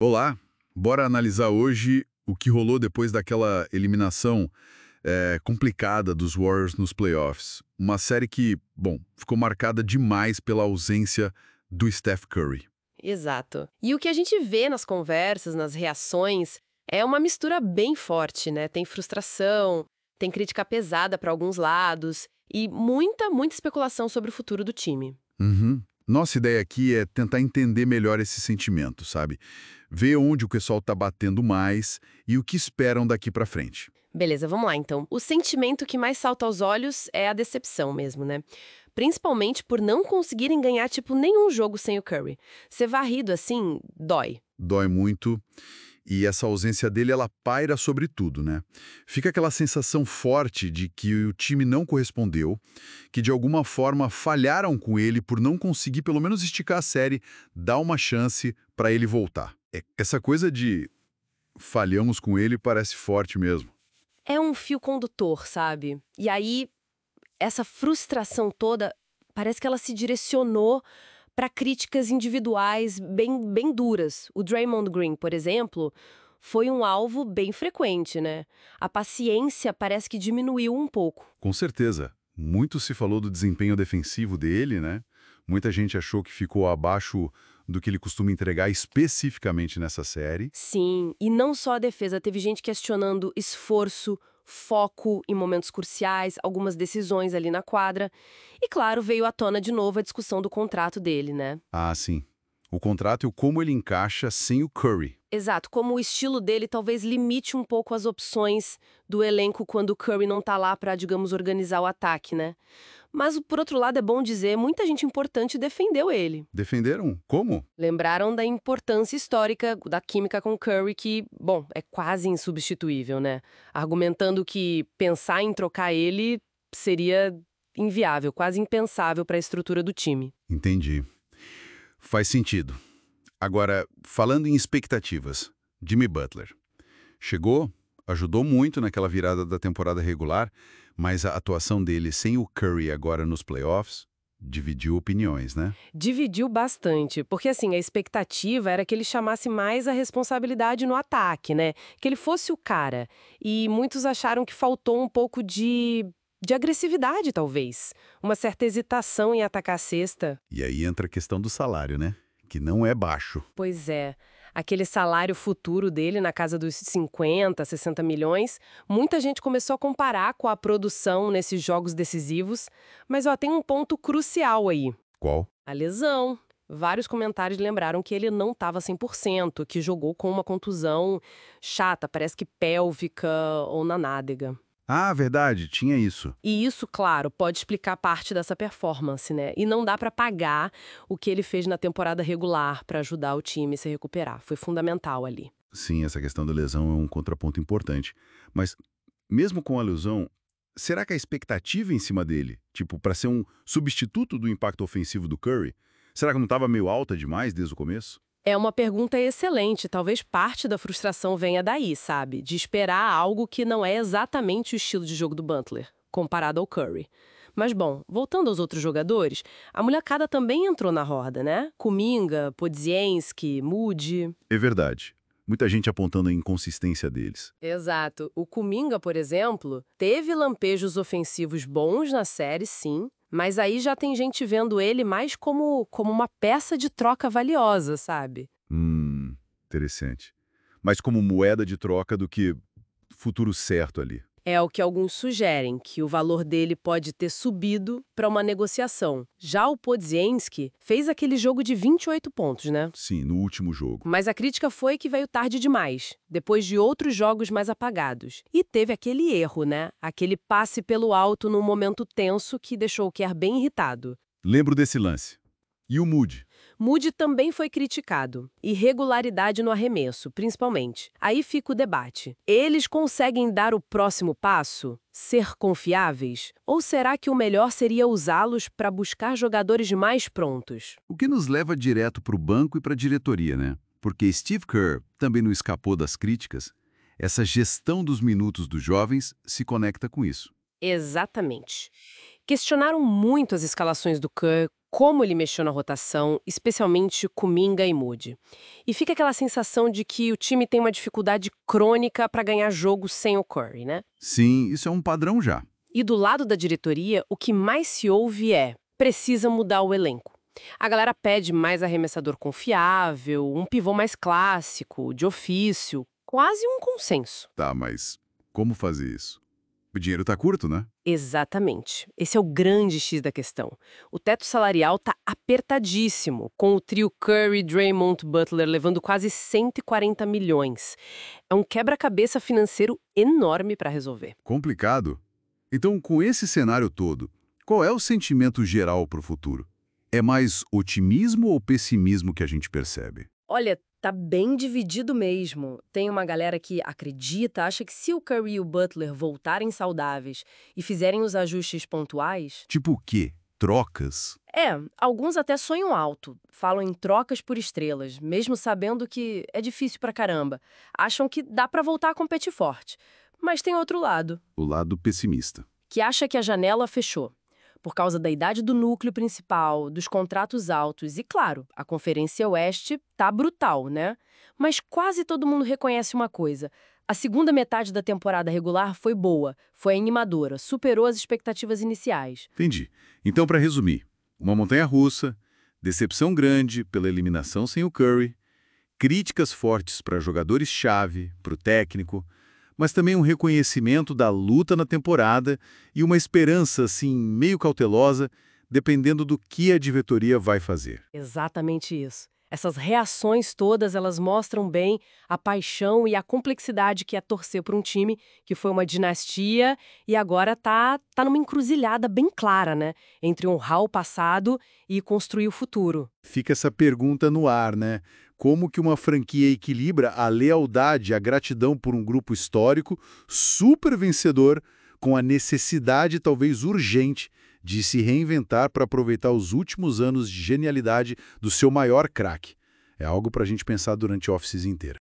Olá, bora analisar hoje o que rolou depois daquela eliminação complicada dos Warriors nos playoffs. Uma série que, bom, ficou marcada demais pela ausência do Steph Curry. Exato. E o que a gente vê nas conversas, nas reações, é uma mistura bem forte, né? Tem frustração, tem crítica pesada para alguns lados e muita especulação sobre o futuro do time. Uhum. Nossa ideia aqui é tentar entender melhor esse sentimento, sabe? Ver onde o pessoal tá batendo mais e o que esperam daqui pra frente. Beleza, vamos lá então. O sentimento que mais salta aos olhos é a decepção mesmo, né? Principalmente por não conseguirem ganhar, tipo, nenhum jogo sem o Curry. Ser varrido assim, dói. Dói muito. E essa ausência dele, ela paira sobre tudo, né? Fica aquela sensação forte de que o time não correspondeu, que de alguma forma falharam com ele por não conseguir pelo menos esticar a série, dar uma chance para ele voltar. Essa coisa de falhamos com ele parece forte mesmo. É um fio condutor, sabe? E aí, essa frustração toda, parece que ela se direcionou para críticas individuais bem duras. O Draymond Green, por exemplo, foi um alvo bem frequente, né? A paciência parece que diminuiu um pouco. Com certeza. Muito se falou do desempenho defensivo dele, né? Muita gente achou que ficou abaixo do que ele costuma entregar especificamente nessa série. Sim, e não só a defesa, teve gente questionando esforço, foco em momentos cruciais, algumas decisões ali na quadra. E claro, veio à tona de novo a discussão do contrato dele, né? Ah, sim. O contrato e o como ele encaixa sem o Curry. Exato, como o estilo dele talvez limite um pouco as opções do elenco quando o Curry não tá lá pra, digamos, organizar o ataque, né? Mas, por outro lado, é bom dizer, muita gente importante defendeu ele. Defenderam? Como? Lembraram da importância histórica da química com Curry, que, bom, é quase insubstituível, né? Argumentando que pensar em trocar ele seria inviável, quase impensável para a estrutura do time. Entendi. Faz sentido. Agora, falando em expectativas, Jimmy Butler. Chegou, ajudou muito naquela virada da temporada regular, mas a atuação dele sem o Curry agora nos playoffs dividiu opiniões, né? Dividiu bastante, porque assim, a expectativa era que ele chamasse mais a responsabilidade no ataque, né? Que ele fosse o cara. E muitos acharam que faltou um pouco de agressividade, talvez. Uma certa hesitação em atacar a cesta. E aí entra a questão do salário, né? Que não é baixo. Pois é. Aquele salário futuro dele na casa dos 50, 60 milhões, muita gente começou a comparar com a produção nesses jogos decisivos, mas ó, tem um ponto crucial aí. Qual? A lesão. Vários comentários lembraram que ele não estava 100%, que jogou com uma contusão chata, parece que pélvica ou na nádega. Ah, verdade, tinha isso. E isso, claro, pode explicar parte dessa performance, né? E não dá para pagar o que ele fez na temporada regular para ajudar o time a se recuperar. Foi fundamental ali. Sim, essa questão da lesão é um contraponto importante. Mas, mesmo com a lesão, será que a expectativa em cima dele, tipo, para ser um substituto do impacto ofensivo do Curry, será que não estava meio alta demais desde o começo? É uma pergunta excelente. Talvez parte da frustração venha daí, sabe? De esperar algo que não é exatamente o estilo de jogo do Butler, comparado ao Curry. Mas bom, voltando aos outros jogadores, a molecada também entrou na roda, né? Kuminga, Podziemski, Moody. É verdade. Muita gente apontando a inconsistência deles. Exato. O Kuminga, por exemplo, teve lampejos ofensivos bons na série, sim, mas aí já tem gente vendo ele mais como uma peça de troca valiosa, sabe? Interessante. Mas como moeda de troca do que futuro certo ali. É o que alguns sugerem, que o valor dele pode ter subido para uma negociação. Já o Podziemski fez aquele jogo de 28 pontos, né? Sim, no último jogo. Mas a crítica foi que veio tarde demais, depois de outros jogos mais apagados. E teve aquele erro, né? Aquele passe pelo alto num momento tenso que deixou o Kerr bem irritado. Lembro desse lance. E o Moody? Moody também foi criticado. Irregularidade no arremesso, principalmente. Aí fica o debate. Eles conseguem dar o próximo passo? Ser confiáveis? Ou será que o melhor seria usá-los para buscar jogadores mais prontos? O que nos leva direto para o banco e para a diretoria, né? Porque Steve Kerr também não escapou das críticas. Essa gestão dos minutos dos jovens se conecta com isso. Exatamente. Questionaram muito as escalações do Kerr como ele mexeu na rotação, especialmente Kuminga e Moody. E fica aquela sensação de que o time tem uma dificuldade crônica para ganhar jogo sem o Curry, né? Sim, isso é um padrão já. E do lado da diretoria, o que mais se ouve é: precisa mudar o elenco. A galera pede mais arremessador confiável, um pivô mais clássico, de ofício, quase um consenso. Tá, mas como fazer isso? O dinheiro tá curto, né? Exatamente. Esse é o grande X da questão. O teto salarial tá apertadíssimo, com o trio Curry, Draymond, Butler levando quase 140 milhões. É um quebra-cabeça financeiro enorme para resolver. Complicado. Então, com esse cenário todo, qual é o sentimento geral para o futuro? É mais otimismo ou pessimismo que a gente percebe? Olha, tá bem dividido mesmo. Tem uma galera que acredita, acha que se o Curry e o Butler voltarem saudáveis e fizerem os ajustes pontuais... Tipo o quê? Trocas? Alguns até sonham alto, falam em trocas por estrelas, mesmo sabendo que é difícil pra caramba. Acham que dá pra voltar a competir forte. Mas tem outro lado, O lado pessimista. que acha que a janela fechou. Por causa da idade do núcleo principal, dos contratos altos e, claro, a Conferência Oeste tá brutal, né? Mas quase todo mundo reconhece uma coisa. A segunda metade da temporada regular foi boa, foi animadora, superou as expectativas iniciais. Entendi. Então, para resumir, uma montanha-russa, decepção grande pela eliminação sem o Curry, críticas fortes para jogadores-chave, para o técnico, mas também um reconhecimento da luta na temporada e uma esperança, assim, meio cautelosa, dependendo do que a diretoria vai fazer. Exatamente isso. Essas reações todas, elas mostram bem a paixão e a complexidade que é torcer por um time que foi uma dinastia e agora tá numa encruzilhada bem clara, né? Entre honrar o passado e construir o futuro. Fica essa pergunta no ar, né? Como que uma franquia equilibra a lealdade, a gratidão por um grupo histórico super vencedor com a necessidade, talvez urgente, de se reinventar para aproveitar os últimos anos de genialidade do seu maior craque. É algo para a gente pensar durante a off-season inteira.